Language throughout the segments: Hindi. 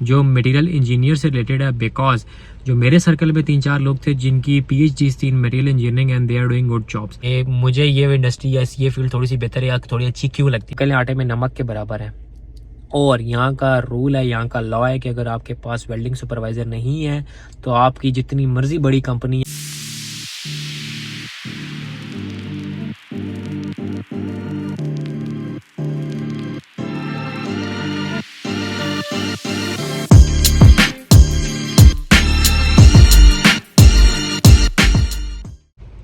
जो मटेरियल इंजीनियर से रिलेटेड है, बिकॉज जो मेरे सर्कल में 3-4 लोग थे जिनकी PhDs थी in material engineering and they are doing good jobs. मुझे ये इंडस्ट्री या ये फील्ड थोड़ी सी बेहतर या थोड़ी अच्छी क्यों लगती है? कल आटे में नमक के बराबर है और यहाँ का रूल है, यहाँ का लॉ है कि अगर आपके पास वेल्डिंग सुपरवाइजर नहीं है तो आपकी जितनी मर्जी बड़ी कंपनी है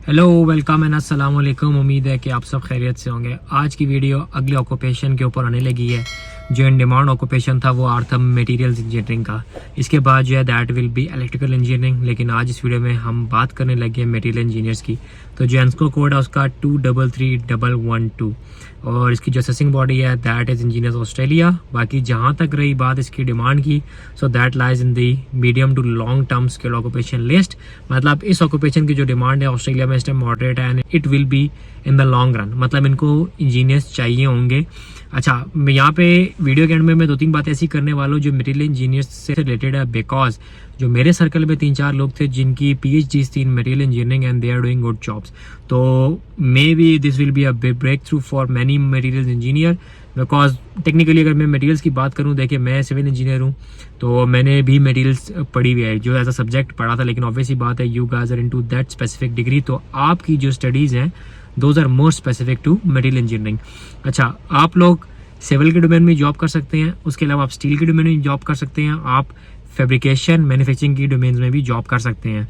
हेलो वेलकम एंड अस्सलाम वालेकुम। उम्मीद है कि आप सब खैरियत से होंगे। आज की वीडियो अगले ऑक्यूपेशन के ऊपर आने लगी है। जो इन डिमांड ऑक्यूपेशन था वो आ रहा था मटेरियल्स इंजीनियरिंग का। इसके बाद जो है that will B electrical engineering, लेकिन आज इस वीडियो में हम बात करने लगे हैं मटेरियल इंजीनियर्स की। तो जो एंस्को कोड है उसका 233112 और इसकी जो असेसिंग बॉडी है दैट इज इंजीनियर्स ऑस्ट्रेलिया। बाकी जहाँ तक रही बात इसकी डिमांड की, so that lies in the medium to long term skill occupation list. मतलब इस ऑक्यूपेशन की जो डिमांड है ऑस्ट्रेलिया में इस टाइम मॉडरेट है and it will be in the long run. मतलब इनको इंजीनियर्स चाहिए होंगे। अच्छा, मैं यहाँ पे वीडियो के एंड में मैं 2-3 बातें ऐसी करने वाला हूँ जो मटेरियल इंजीनियर्स से रिलेटेड है, बिकॉज जो मेरे सर्कल में 3-4 लोग थे जिनकी PhDs थी in material engineering and they are doing good jobs. तो may be this will be a breakthrough for many material engineer, because technically अगर मैं मटेरियल्स की बात करूँ, देखिए मैं सिविल इंजीनियर हूँ तो मैंने भी मटेरियल्स पढ़ी हुई है, जो एज अ सब्जेक्ट पढ़ा था। लेकिन ऑब्वियसली बात है you guys are into that specific degree, तो आपकी जो स्टडीज़ हैं those are more specific to material engineering. अच्छा, आप लोग सिविल के डोमेन में जॉब कर सकते हैं, उसके अलावा आप स्टील के डोमेन में जॉब कर सकते हैं, आप फैब्रिकेशन मैन्युफैक्चरिंग की डोमेन में भी जॉब कर सकते हैं।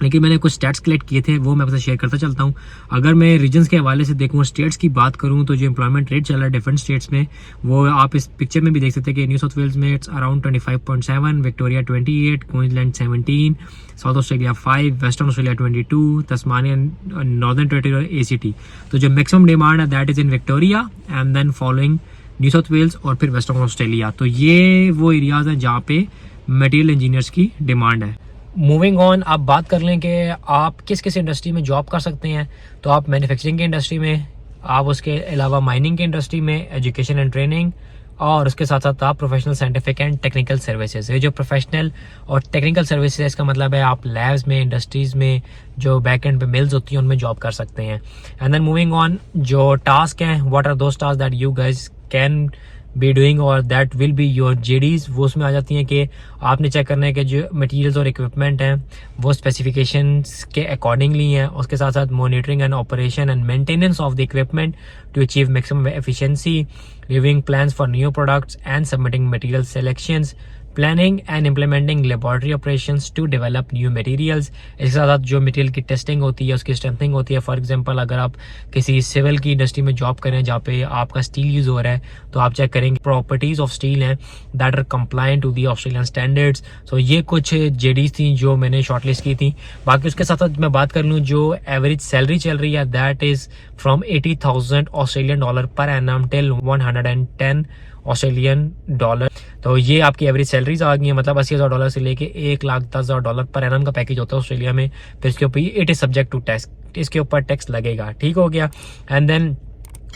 लेकिन मैंने कुछ स्टेट्स कलेक्ट किए थे वो मैं आपसे शेयर करता चलता हूँ। अगर मैं रीजन्स के हवाले से देखूँ, स्टेट्स की बात करूँ तो जो एम्प्लॉयमेंट रेट चल रहा है डिफरेंट स्टेट्स में वो आप इस पिक्चर में भी देख सकते हैं कि न्यू साउथ वेल्स में it's around 25.7, Victoria 28, Queensland 17, South Australia 5, Western Australia 22, Tasmania, Northern Territory ACT। तो जो मैक्सिमम डिमांड है that is in Victoria and then following New South Wales और फिर वेस्टर्न ऑस्ट्रेलिया। तो ये वो एरियाज हैं जहाँ पे मटेरियल इंजीनियर्स की डिमांड है। मूविंग ऑन, आप बात कर लें कि आप किस किस इंडस्ट्री में जॉब कर सकते हैं। तो आप मैन्युफैक्चरिंग की इंडस्ट्री में, आप उसके अलावा माइनिंग की इंडस्ट्री में, एजुकेशन एंड ट्रेनिंग, और उसके साथ साथ आप professional scientific and technical services. ये जो प्रोफेशनल और टेक्निकल सर्विसेज है इसका मतलब है आप लैब्स में, इंडस्ट्रीज में, जो बैक एंड पे मिल्स होती हैं उनमें जॉब कर सकते हैं। एंड देन मूविंग ऑन, जो टास्क हैं, what are those task that you guys can be doing और that will be your JDs, वो उसमें आ जाती हैं कि आपने चेक करना है कि जो मटेरियल्स और इक्विपमेंट हैं वो स्पेसिफिकेशंस के अकॉर्डिंगली हैं। उसके साथ साथ monitoring and operation and maintenance of the equipment to achieve maximum efficiency, reviewing plans for new products and submitting material selections, planning and implementing laboratory operations to develop new materials. इसके साथ साथ जो मटेरियल की टेस्टिंग होती है उसकी स्ट्रेंथनिंग होती है। फॉर एग्जांपल अगर आप किसी सिविल की इंडस्ट्री में जॉब करें जहाँ पे आपका स्टील यूज़ हो रहा है तो आप चेक करेंगे प्रॉपर्टीज ऑफ स्टील हैं that are compliant to the Australian standards. So ये कुछ JDs थी जो मैंने शॉर्टलिस्ट की थी। बाकी उसके साथ साथ मैं बात कर लूँ जो एवरेज सैलरी चल रही है that is from 80,000 Australian dollar per annum till 110 Australian dollar. तो ये आपकी एवरेज सैलरीज आ गई है। मतलब $80,000 से लेके $1,10,000 पर एनम का पैकेज होता है ऑस्ट्रेलिया में। फिर इसके ऊपर it is subject to tax, इसके ऊपर टैक्स लगेगा। ठीक हो गया। एंड देन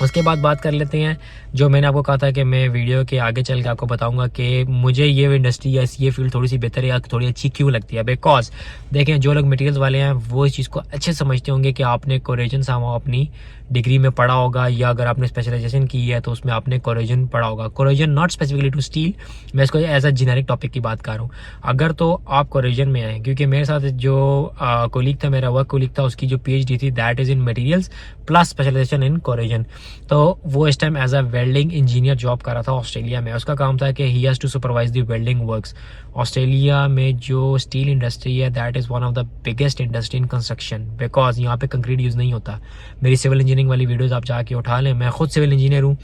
उसके बाद बात कर लेते हैं जो मैंने आपको कहा था कि मैं वीडियो के आगे चल के आपको बताऊंगा कि मुझे ये इंडस्ट्री या ये फील्ड थोड़ी सी बेहतर या थोड़ी अच्छी क्यों लगती है। बिकॉज देखें, जो लोग मटेरियल्स वाले हैं वो इस चीज़ को अच्छे समझते होंगे कि आपने कोरेजन सामा अपनी डिग्री में पढ़ा होगा या अगर आपने स्पेशलाइजेशन की है तो उसमें आपने कोरेजन पढ़ा होगा। कोरेजन नॉट स्पेसिफिकली टू स्टील, मैं इसको एज अ जेनेरिक टॉपिक की बात कर रहा हूँ। अगर तो आप कोरेजन में आए, क्योंकि मेरे साथ जो कोलीग था, मेरा वर्क कोलीग था, उसकी जो PhD थी that is in materials plus specialisation in corrosion. तो वो इस time as a welding engineer job कर रहा था ऑस्ट्रेलिया में। उसका काम था कि he has to supervise the welding works. Australia में जो स्टील इंडस्ट्री है that is one of the biggest industry in construction, because यहाँ पे कंक्रीट यूज़ नहीं होता। मेरी सिविल इंजीनियरिंग वाली वीडियोस आप जाके उठा लें, मैं खुद सिविल इंजीनियर हूँ।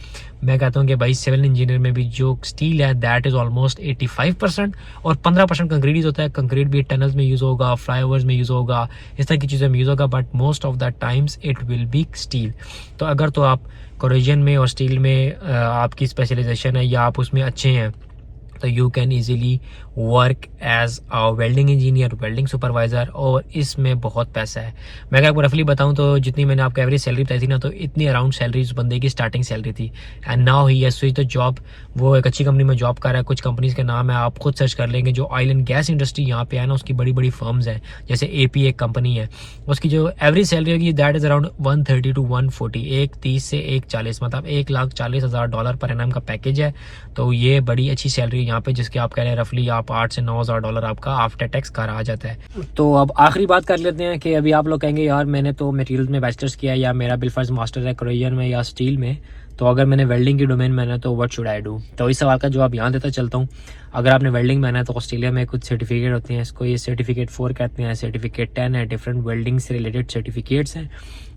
मैं कहता हूँ कि भाई सिविल इंजीनियर में भी जो स्टील है दैट इज़ ऑलमोस्ट 85% और 15% कंक्रीट यूज़ होता है। कंक्रीट भी टनल्स में यूज़ होगा, फ्लाईओवर्स में यूज़ होगा, इस तरह की चीज़ों में यूज़ होगा, but most of the times it will be steel. तो अगर तो आप कोरेजन में और स्टील में आपकी स्पेशलाइजेशन है या आप उसमें अच्छे हैं तो you can easily work as a welding engineer, welding supervisor, और इसमें बहुत पैसा है। मैं अगर आपको रफली बताऊं तो जितनी मैंने आपको एवरेज सैलरी बताई थी ना, तो इतनी अराउंड सैलरी उस बंदे की स्टार्टिंग सैलरी थी। And now he has switched the job. वो एक अच्छी कंपनी में जॉब कर रहा है। कुछ कंपनीज के नाम है, आप खुद सर्च कर लेंगे। जो ऑयल एंड गैस इंडस्ट्री यहाँ पे है ना, उसकी बड़ी बड़ी फर्म्स हैं, जैसे AP एक कंपनी है, उसकी जो एवरेज सैलरी होगी दैट इज़ अराउंड 130 to 140, 130 से 140, मतलब $1,40,000 पर एनम का पैकेज है। तो ये बड़ी अच्छी सैलरी यहाँ पे, जिसके आप कह रहे हैं रफली आप $8,000 से $9,000 आपका आफ्टर टैक्स घर आ जाता है। तो अब आखिरी बात कर लेते हैं कि अभी आप लोग कहेंगे यार मैंने तो मटेरियल में बैचलर्स किया है, या मेरा बिलफर्ज मास्टर है कोरियन में या स्टील में, तो अगर मैंने वेल्डिंग की डोमेन में है तो व्हाट शुड आई डू। तो इस सवाल का जवाब यहाँ देता चलता हूँ। अगर आपने वेल्डिंग में है तो ऑस्ट्रेलिया में कुछ सर्टिफिकेट होते हैं, इसको ये सर्टिफिकेट 4 कहते हैं, सर्टिफिकेट 10 है, डिफरेंट वेल्डिंग से रिलेटेड सर्टिफिकेट्स हैं,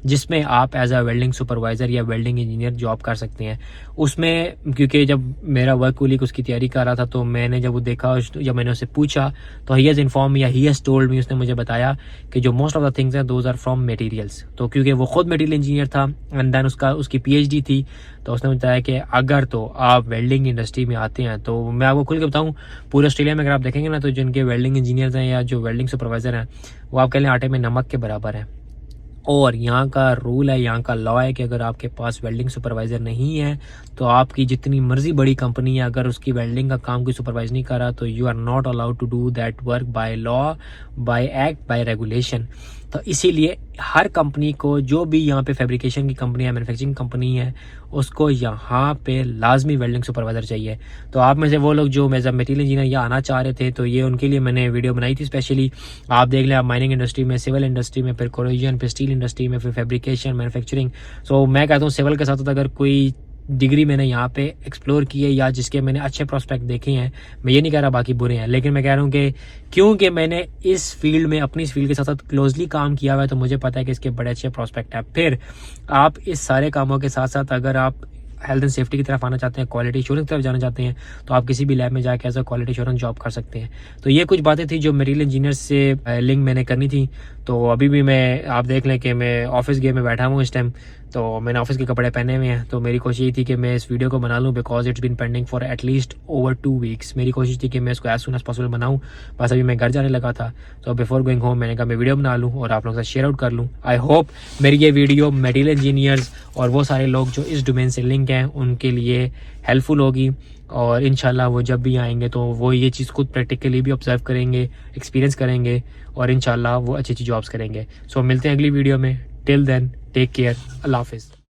जिसमें आप एज अ वेल्डिंग सुपरवाइज़र या वेल्डिंग इंजीनियर जॉब कर सकते हैं। उसमें क्योंकि जब मेरा वर्क कोलीग उसकी तैयारी कर रहा था, तो मैंने जब वो देखा, जब मैंने उससे पूछा, तो ही हैज़ इन्फॉर्म या ही हैज़ टोल्ड मी, उसने मुझे बताया कि जो मोस्ट ऑफ द थिंग्स हैं दोज आर फ्रॉम मटेरियल्स। तो क्योंकि वो खुद मटेरियल इंजीनियर था एंड देन उसकी PhD थी, तो उसने बताया कि अगर तो आप वेल्डिंग इंडस्ट्री में आते हैं, तो मैं आपको खुल के बताऊं, पूरे ऑस्ट्रेलिया में अगर आप देखेंगे ना, तो जिनके वेल्डिंग इंजीनियर्स हैं या जो वेल्डिंग सुपरवाइज़र हैं, वो आप कह लें आटे में नमक के बराबर हैं। और यहाँ का रूल है, यहाँ का लॉ है कि अगर आपके पास वेल्डिंग सुपरवाइज़र नहीं है, तो आपकी जितनी मर्जी बड़ी कंपनी है, अगर उसकी वेल्डिंग का काम कोई सुपरवाइज नहीं कर रहा, तो you are not allowed to do that work by law, by act, by regulation. तो इसीलिए हर कंपनी को, जो भी यहाँ पे फैब्रिकेशन की कंपनी है, मैन्युफैक्चरिंग कंपनी है, उसको यहाँ पे लाजमी वेल्डिंग सुपरवाइज़र चाहिए। तो आप में से वो लोग जो एज अ मटीरियल इंजीनियर यहाँ आना चाह रहे थे, तो ये उनके लिए मैंने वीडियो बनाई थी स्पेशली। आप देख लें, आप माइनिंग इंडस्ट्री में, सिविल इंडस्ट्री में, फिर कोरोजन, फिर स्टील इंडस्ट्री में, फिर फैब्रिकेशन, मैन्युफैक्चरिंग। सो मैं कहता हूँ सिविल के साथ अगर कोई डिग्री मैंने यहाँ पे एक्सप्लोर की है या जिसके मैंने अच्छे प्रोस्पेक्ट देखे हैं, मैं ये नहीं कह रहा बाकी बुरे हैं, लेकिन मैं कह रहा हूँ कि क्योंकि मैंने इस फील्ड में, अपनी इस फील्ड के साथ साथ क्लोजली काम किया हुआ है, तो मुझे पता है कि इसके बड़े अच्छे प्रोस्पेक्ट हैं। फिर आप इस सारे कामों के साथ साथ अगर आप हेल्थ एंड सेफ्टी की तरफ आना चाहते हैं, क्वालिटी एश्योरेंस की तरफ जाना चाहते हैं, तो आप किसी भी लैब में जाकर as a quality assurance job कर सकते हैं। तो ये कुछ बातें थी जो मटीरियल इंजीनियर से लिंक मैंने करनी थी। तो अभी भी मैं, आप देख लें कि मैं ऑफिस गेम में बैठा हूँ इस टाइम, तो मैंने ऑफिस के कपड़े पहने हुए हैं। तो मेरी कोशिश ये थी कि मैं इस वीडियो को बना लूँ, because it's been pending for at least over 2 weeks. मेरी कोशिश थी कि मैं इसको एज सुन एज पॉसिबल बनाऊँ, बस अभी मैं घर जाने लगा था, तो बिफोर गोइंग होम मैंने कहा मैं वीडियो बना लूँ और आप लोगों के साथ शेयर आउट कर लूँ। आई होप मेरी ये वीडियो मटीरियल इंजीनियर्स और वो सारे लोग जो इस डोमेन से लिंक हैं उनके लिए हेल्पफुल होगी, और इंशाल्लाह वो जब भी आएंगे तो वो ये चीज़ खुद प्रैक्टिकली भी ऑब्जर्व करेंगे, एक्सपीरियंस करेंगे, और इंशाल्लाह वो अच्छी अच्छी जॉब्स करेंगे। सो मिलते हैं अगली वीडियो में। टिल देन टेक केयर, अल्लाह हाफिज़।